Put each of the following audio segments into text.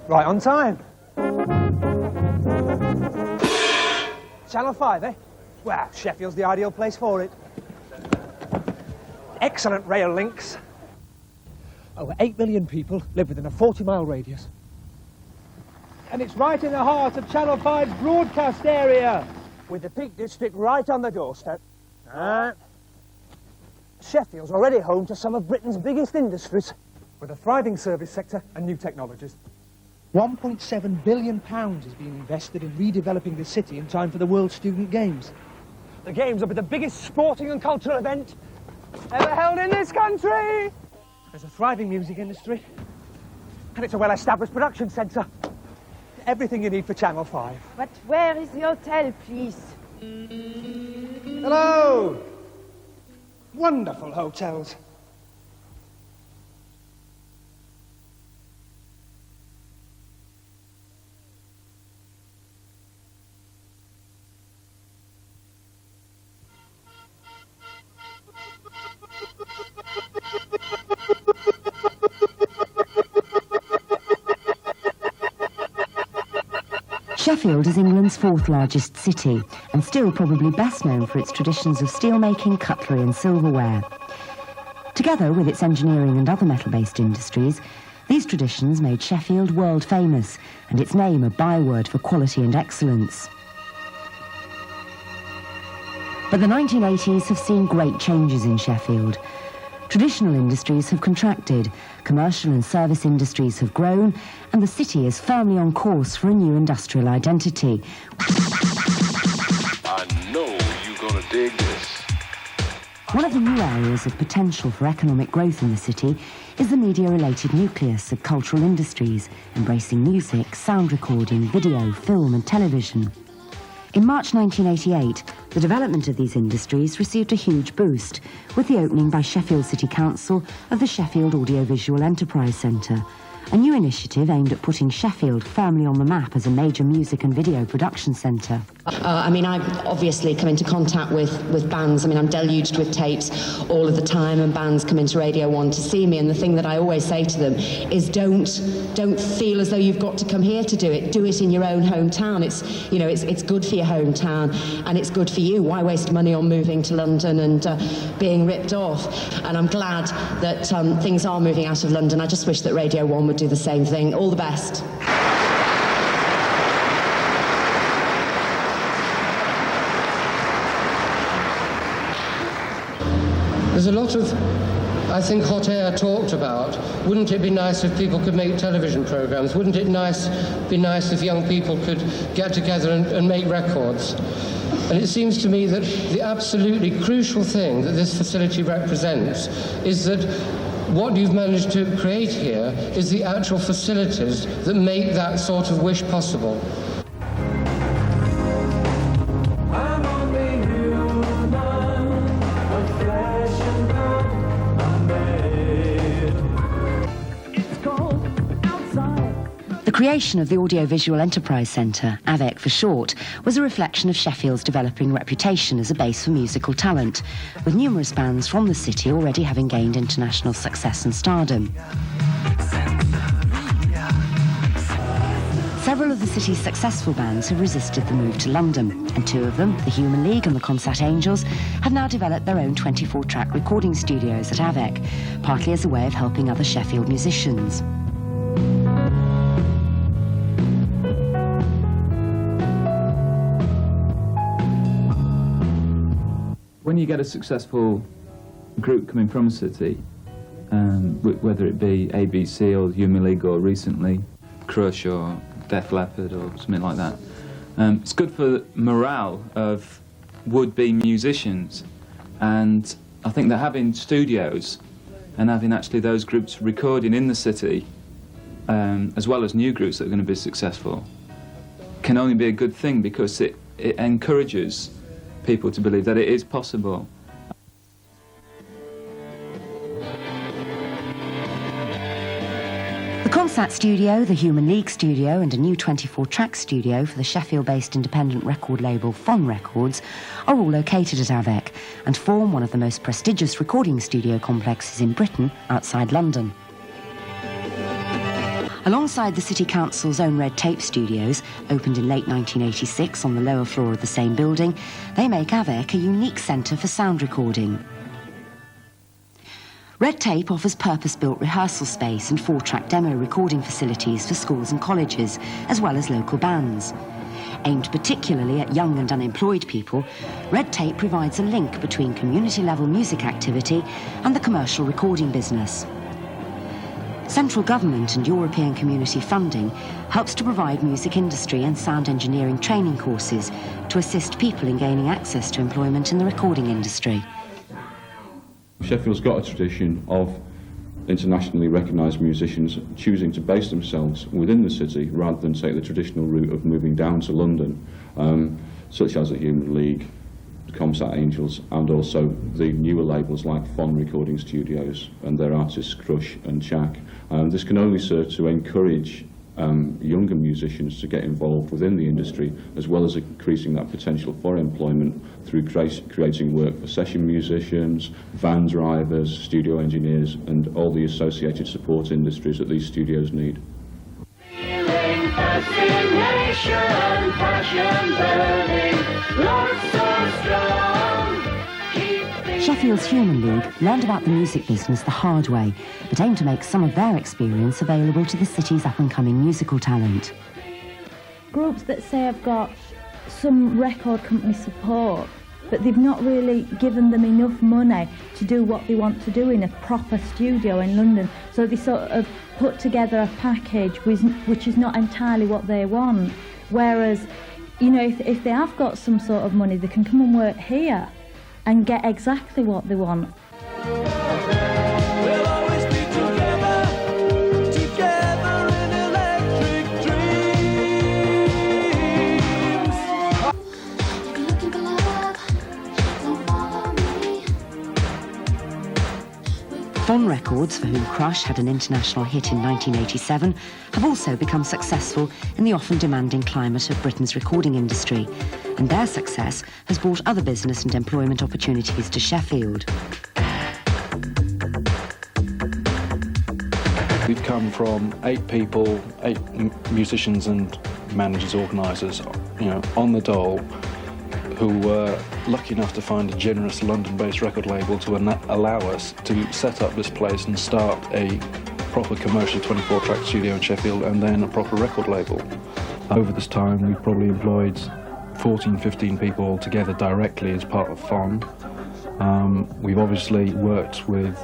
Right on time. Channel 5, eh? Well, Sheffield's the ideal place for it. Excellent rail links. Over 8 million people live within a 40-mile radius. And it's right in the heart of Channel 5's broadcast area, with the Peak District right on the doorstep. Sheffield's already home to some of Britain's biggest industries, with a thriving service sector and new technologies. £1.7 billion is being invested in redeveloping the city in time for the World Student Games. The Games will be the biggest sporting and cultural event ever held in this country. There's a thriving music industry, and it's a well-established production centre. Everything you need for Channel 5. But where is the hotel, please? Hello! Wonderful hotels. Sheffield is England's fourth largest city and still probably best known for its traditions of steelmaking, cutlery and silverware. Together with its engineering and other metal-based industries, these traditions made Sheffield world famous and its name a byword for quality and excellence. But the 1980s have seen great changes in Sheffield. Traditional industries have contracted, commercial and service industries have grown, and the city is firmly on course for a new industrial identity. I know you're gonna dig this. One of the new areas of potential for economic growth in the city is the media-related nucleus of cultural industries, embracing music, sound recording, video, film and television. In March 1988, the development of these industries received a huge boost with the opening by Sheffield City Council of the Sheffield Audiovisual Enterprise Centre, a new initiative aimed at putting Sheffield firmly on the map as a major music and video production centre. I obviously come into contact with bands. I'm deluged with tapes all of the time, and bands come into Radio 1 to see me, and the thing that I always say to them is don't feel as though you've got to come here to do it. Do it in your own hometown. It's good for your hometown, and it's good for you. Why waste money on moving to London and being ripped off? And I'm glad that things are moving out of London. I just wish that Radio 1 would do the same thing. All the best. There's a lot of, I think, hot air talked about. Wouldn't it be nice if people could make television programmes? Wouldn't it be nice if young people could get together and make records? And it seems to me that the absolutely crucial thing that this facility represents is that what you've managed to create here is the actual facilities that make that sort of wish possible. The creation of the Audiovisual Enterprise Centre, AVEC for short, was a reflection of Sheffield's developing reputation as a base for musical talent, with numerous bands from the city already having gained international success and stardom. Several of the city's successful bands have resisted the move to London, and two of them, the Human League and the Concert Angels, have now developed their own 24-track recording studios at AVEC, partly as a way of helping other Sheffield musicians. When you get a successful group coming from a city, whether it be ABC or Human League or recently Crush or Def Leppard or something like that, it's good for morale of would-be musicians, and I think that having studios and having actually those groups recording in the city, as well as new groups that are going to be successful, can only be a good thing, because it encourages people to believe that it is possible. The Concert Studio, the Human League Studio and a new 24-track studio for the Sheffield-based independent record label Fon Records are all located at AVEC and form one of the most prestigious recording studio complexes in Britain outside London. Alongside the City Council's own Red Tape Studios, opened in late 1986 on the lower floor of the same building, they make Avec a unique centre for sound recording. Red Tape offers purpose-built rehearsal space and 4-track demo recording facilities for schools and colleges, as well as local bands. Aimed particularly at young and unemployed people, Red Tape provides a link between community-level music activity and the commercial recording business. Central government and European community funding helps to provide music industry and sound engineering training courses to assist people in gaining access to employment in the recording industry. Sheffield's got a tradition of internationally recognised musicians choosing to base themselves within the city rather than take the traditional route of moving down to London, such as the Human League, Comsat Angels, and also the newer labels like Fon Recording Studios and their artists Crush and Chak. This can only serve to encourage younger musicians to get involved within the industry, as well as increasing that potential for employment through creating work for session musicians, van drivers, studio engineers, and all the associated support industries that these studios need. Feeling fascination, passion burning, love so strong. Sheffield's Human League learned about the music business the hard way, but aim to make some of their experience available to the city's up-and-coming musical talent. Groups that say have got some record company support, but they've not really given them enough money to do what they want to do in a proper studio in London, so they sort of put together a package which is not entirely what they want. Whereas, you know, if they have got some sort of money, they can come and work here and get exactly what they want. We'll always be together, together in electric dreams. Looking for love, don't follow me. Fon Records, for whom Crush had an international hit in 1987, have also become successful in the often demanding climate of Britain's recording industry, and their success has brought other business and employment opportunities to Sheffield. We've come from 8 people, 8 musicians and managers, organisers, you know, on the dole, who were lucky enough to find a generous London-based record label to allow us to set up this place and start a proper commercial 24-track studio in Sheffield and then a proper record label. Over this time, we've probably employed 14, 15 people altogether directly as part of Fon. We've obviously worked with,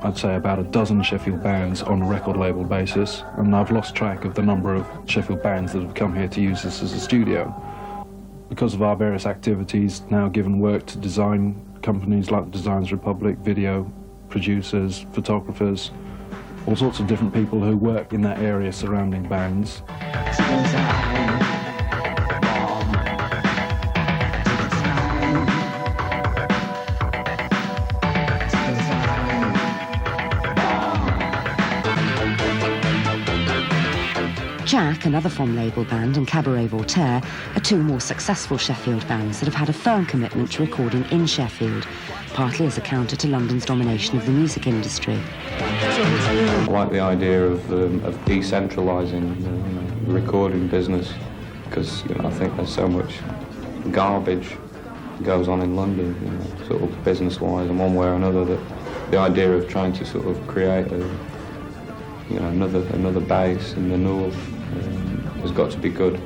I'd say, about a dozen Sheffield bands on a record label basis, and I've lost track of the number of Sheffield bands that have come here to use this as a studio. Because of our various activities, now given work to design companies like Designs Republic, video producers, photographers, all sorts of different people who work in that area surrounding bands. Chak, another Fon label band, and Cabaret Voltaire are 2 more successful Sheffield bands that have had a firm commitment to recording in Sheffield, partly as a counter to London's domination of the music industry. I like the idea of decentralising the recording business, because I think there's so much garbage goes on in London, sort of business-wise, and one way or another, that the idea of trying to sort of create another base in the north has got to be good.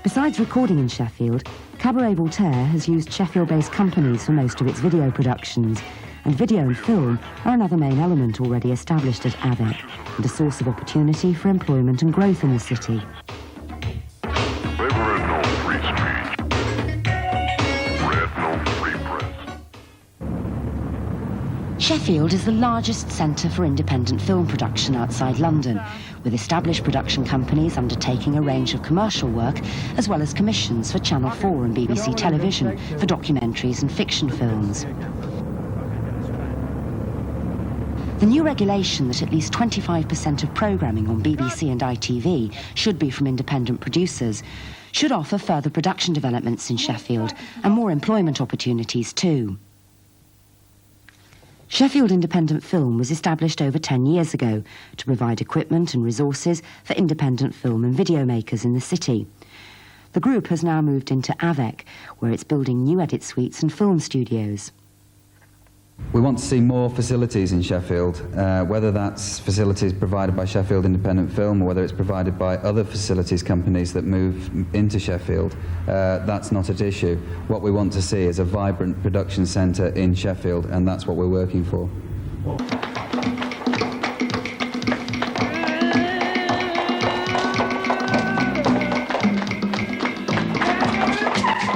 Besides recording in Sheffield, Cabaret Voltaire has used Sheffield-based companies for most of its video productions, and video and film are another main element already established at Avec, and a source of opportunity for employment and growth in the city. Sheffield is the largest centre for independent film production outside London, with established production companies undertaking a range of commercial work, as well as commissions for Channel 4 and BBC Television for documentaries and fiction films. The new regulation that at least 25% of programming on BBC and ITV should be from independent producers should offer further production developments in Sheffield and more employment opportunities too. Sheffield Independent Film was established over 10 years ago to provide equipment and resources for independent film and video makers in the city. The group has now moved into AVEC, where it's building new edit suites and film studios. We want to see more facilities in Sheffield, whether that's facilities provided by Sheffield Independent Film or whether it's provided by other facilities companies that move into Sheffield. That's not at issue. What we want to see is a vibrant production centre in Sheffield, and that's what we're working for.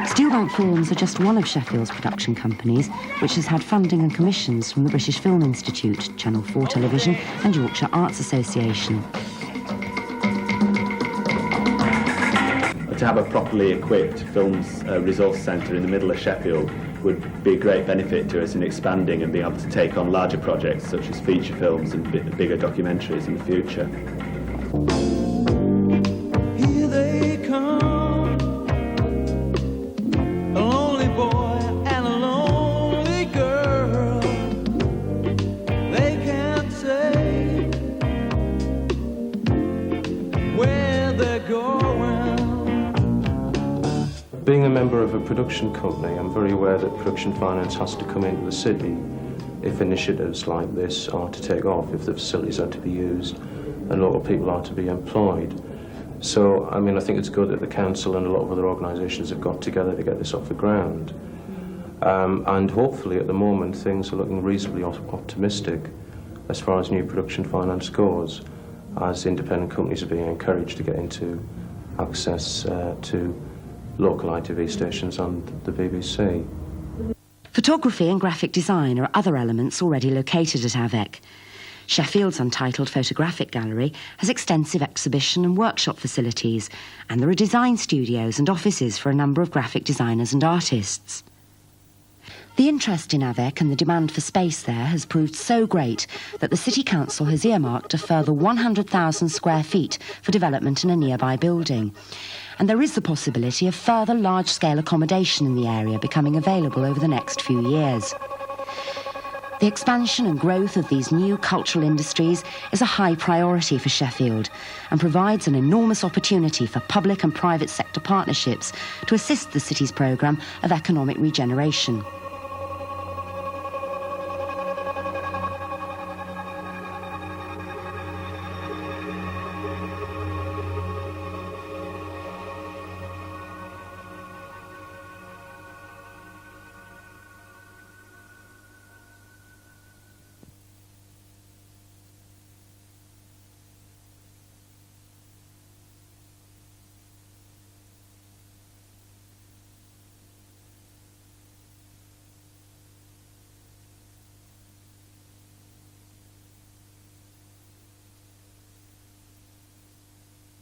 Steelbank Films are just one of Sheffield's production companies, which has had funding and commissions from the British Film Institute, Channel 4 Television and Yorkshire Arts Association. To have a properly equipped films resource centre in the middle of Sheffield would be a great benefit to us in expanding and being able to take on larger projects such as feature films and bigger documentaries in the future. Here they come. Being a member of a production company, I'm very aware that production finance has to come into the city if initiatives like this are to take off, if the facilities are to be used and local people are to be employed. So, I mean, I think it's good that the council and a lot of other organisations have got together to get this off the ground. And hopefully at the moment things are looking reasonably optimistic as far as new production finance goes, as independent companies are being encouraged to get into access to local ITV stations on the BBC. Photography and graphic design are other elements already located at AVEC. Sheffield's Untitled Photographic Gallery has extensive exhibition and workshop facilities, and there are design studios and offices for a number of graphic designers and artists. The interest in AVEC and the demand for space there has proved so great that the City Council has earmarked a further 100,000 square feet for development in a nearby building. And there is the possibility of further large-scale accommodation in the area becoming available over the next few years. The expansion and growth of these new cultural industries is a high priority for Sheffield and provides an enormous opportunity for public and private sector partnerships to assist the city's programme of economic regeneration.